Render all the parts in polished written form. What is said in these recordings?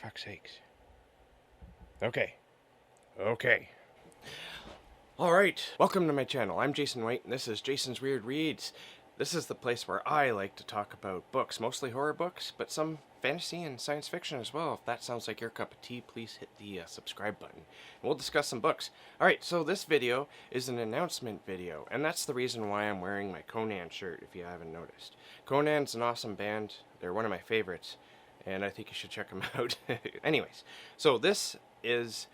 fuck's sakes. Okay. Alright, welcome to my channel. I'm Jason White, and this is Jason's Weird Reads. This is the place where I like to talk about books, mostly horror books, but some fantasy and science fiction as well. If that sounds like your cup of tea, please hit the subscribe button. And we'll discuss some books. Alright, so this video is an announcement video, and that's the reason why I'm wearing my Conan shirt, if you haven't noticed. Conan's an awesome band. They're one of my favorites, and I think you should check them out. Anyways, so this is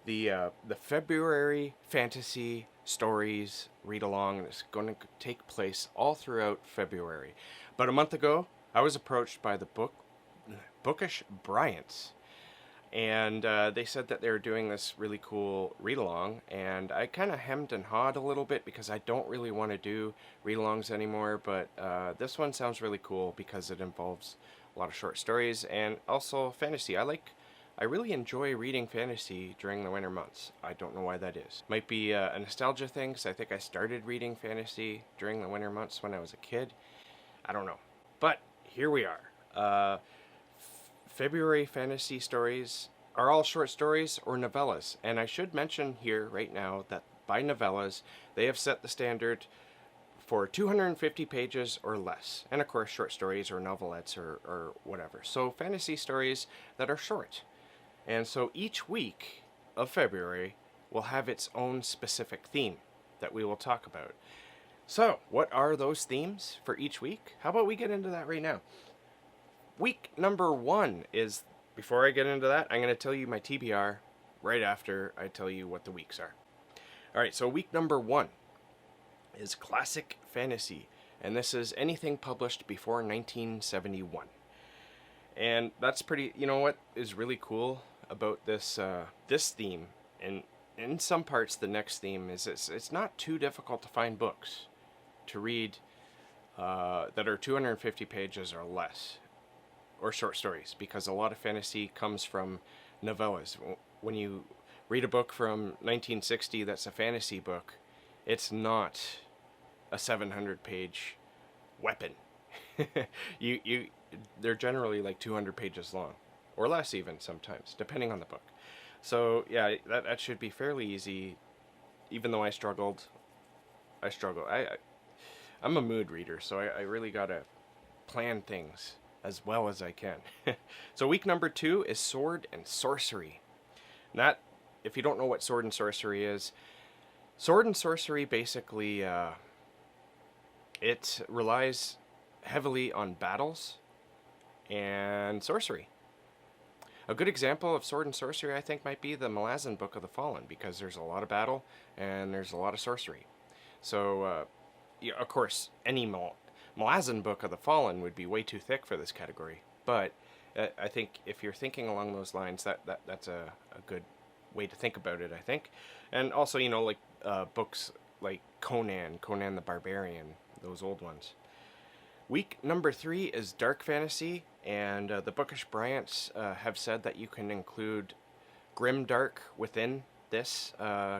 the February fantasy stories read along, and it's going to take place all throughout February. About a month ago, I was approached by the Bookish Bryants, and they said that they were doing this really cool read along, and I kind of hemmed and hawed a little bit because I don't really want to do read alongs anymore, but this one sounds really cool because it involves a lot of short stories and also fantasy. I really enjoy reading fantasy during the winter months. I don't know why that is. Might be a nostalgia thing, because I think I started reading fantasy during the winter months when I was a kid. I don't know. But here we are. February fantasy stories are all short stories or novellas. And I should mention here right now that by novellas, they have set the standard for 250 pages or less. And of course, short stories or novelettes or whatever. So fantasy stories that are short. And so each week of February will have its own specific theme that we will talk about. So, what are those themes for each week? How about we get into that right now? Week number 1 is, before I get into that, I'm going to tell you my TBR right after I tell you what the weeks are. Alright, so week number 1 is classic fantasy, and this is anything published before 1971. And that's pretty, you know what is really cool about this this theme, and in some parts the next theme, is it's not too difficult to find books to read that are 250 pages or less, or short stories, because a lot of fantasy comes from novellas. When you read a book from 1960 that's a fantasy book, it's not a 700-page weapon. They're generally like 200 pages long, or less even sometimes, depending on the book. So yeah, that should be fairly easy, even though I struggle. I'm a mood reader, so I really gotta plan things as well as I can. So week number 2 is Sword and Sorcery. That, if you don't know what Sword and Sorcery is, Sword and Sorcery basically, it relies heavily on battles and sorcery. A good example of Sword and Sorcery, I think, might be the Malazan Book of the Fallen, because there's a lot of battle and there's a lot of sorcery. So, yeah, of course, any Malazan Book of the Fallen would be way too thick for this category, but I think if you're thinking along those lines, that's a good way to think about it, I think. And also, you know, like books like Conan the Barbarian, those old ones. Week number 3 is dark fantasy, and the Bookish Bryants have said that you can include grimdark within this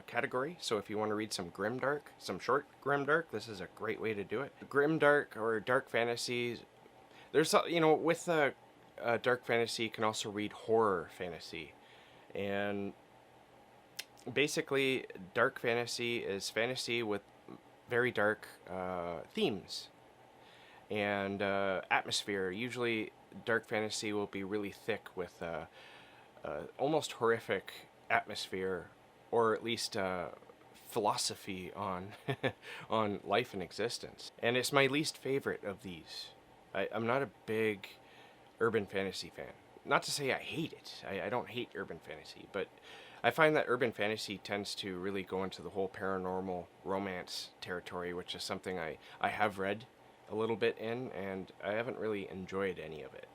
category. So if you want to read some grimdark, some short grimdark, this is a great way to do it. Grimdark or dark fantasy, there's, you know, with dark fantasy, you can also read horror fantasy. And basically, dark fantasy is fantasy with very dark themes and atmosphere. Usually dark fantasy will be really thick with almost horrific atmosphere, or at least philosophy on on life and existence. And it's my least favorite of these. I'm not a big urban fantasy fan. Not to say I hate it. I don't hate urban fantasy, but I find that urban fantasy tends to really go into the whole paranormal romance territory, which is something I have read a little bit in, and I haven't really enjoyed any of it.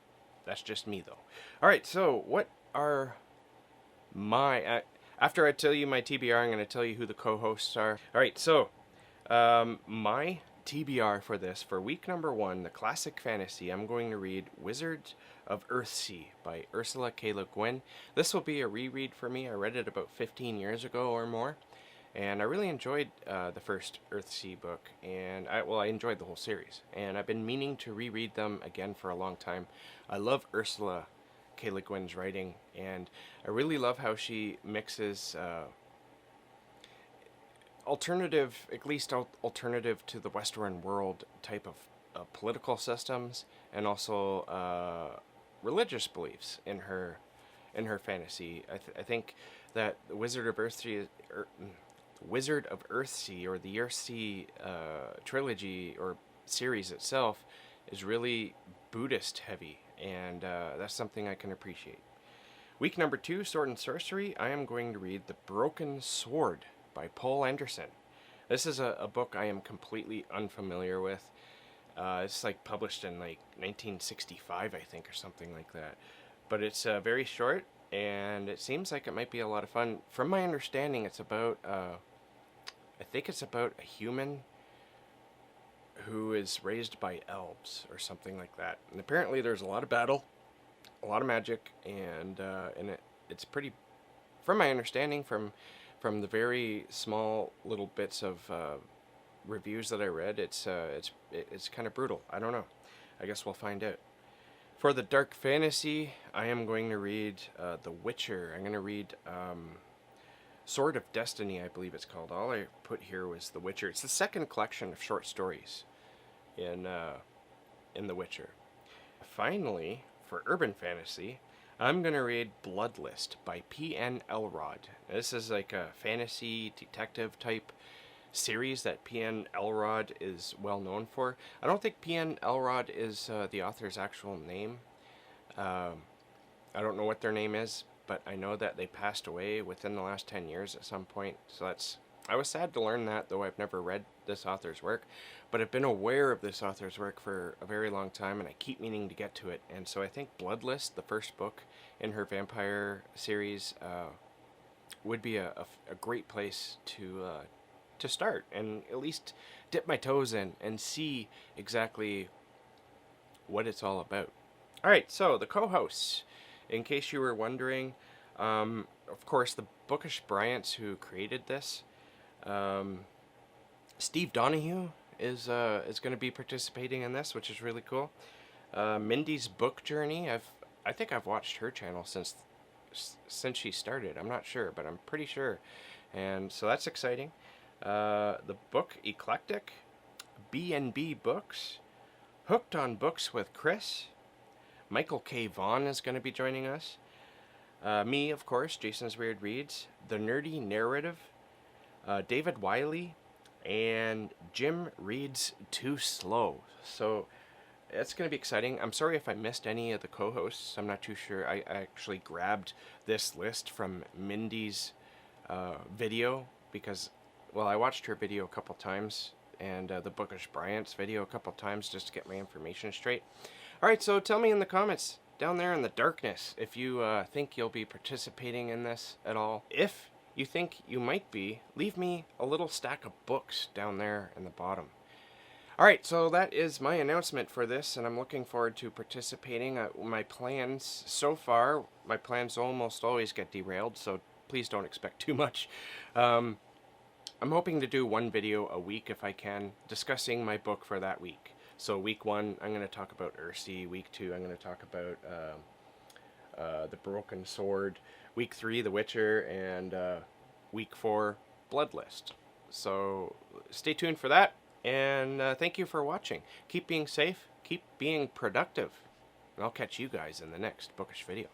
That's just me, though. Alright, so what are my... after I tell you my TBR, I'm going to tell you who the co-hosts are. Alright, so my TBR for this, for week number 1, the classic fantasy, I'm going to read Wizards of Earthsea by Ursula Guin. This will be a reread for me. I read it about 15 years ago or more, and I really enjoyed the first Earthsea book, and I enjoyed the whole series, and I've been meaning to reread them again for a long time. I love Ursula Guin's writing, and I really love how she mixes alternative, at least alternative to the Western world type of political systems, and also religious beliefs in her fantasy. I think that the Wizard of Earthsea, or the Earthsea trilogy or series itself is really Buddhist heavy, and that's something I can appreciate. Week number 2, Sword and Sorcery, I am going to read The Broken Sword by Poul. This is a book I am completely unfamiliar with. It's like published in like 1965, I think, or something like that. But it's very short, and it seems like it might be a lot of fun. From my understanding, it's about, I think it's about a human who is raised by elves or something like that. And apparently there's a lot of battle, a lot of magic, and it's pretty, from my understanding, from the very small little bits of reviews that I read, it's kind of brutal. I don't know. I guess we'll find out. For the dark fantasy, I am going to read The Witcher. I'm going to read Sword of Destiny, I believe it's called. All I put here was The Witcher. It's the second collection of short stories in The Witcher. Finally, for urban fantasy, I'm going to read Bloodlist by PN Elrod. This is like a fantasy detective type series that PN Elrod is well known for. I don't think PN Elrod is the author's actual name. I don't know what their name is, but I know that they passed away within the last 10 years at some point. So I was sad to learn that, though I've never read this author's work, but I've been aware of this author's work for a very long time, and I keep meaning to get to it. And so I think Bloodlist, the first book in her vampire series, would be a great place to start and at least dip my toes in and see exactly what it's all about. Alright, so the co-hosts, in case you were wondering, of course the Bookish Bryants who created this, Steve Donahue is going to be participating in this, which is really cool. Mindy's Book Journey, I think I've watched her channel since she started. I'm not sure, but I'm pretty sure, and so that's exciting. The Book Eclectic, B&B Books, Hooked on Books with Chris, Michael K. Vaughn is going to be joining us. Me, of course, Jason's Weird Reads, The Nerdy Narrative, David Wiley, and Jim Reads Too Slow. So it's going to be exciting. I'm sorry if I missed any of the co-hosts. I'm not too sure. I actually grabbed this list from Mindy's video because, well, I watched her video a couple times, and the Bookish Bryant's video a couple times just to get my information straight. Alright, so tell me in the comments down there in the darkness if you think you'll be participating in this at all. If you think you might be, leave me a little stack of books down there in the bottom. Alright, so that is my announcement for this, and I'm looking forward to participating. My plans so far, my plans almost always get derailed, so please don't expect too much. I'm hoping to do one video a week if I can, discussing my book for that week. So week 1, I'm going to talk about Earthsea. Week 2, I'm going to talk about The Broken Sword. Week 3, The Witcher. And week 4, Bloodlist. So stay tuned for that. And thank you for watching. Keep being safe. Keep being productive. And I'll catch you guys in the next bookish video.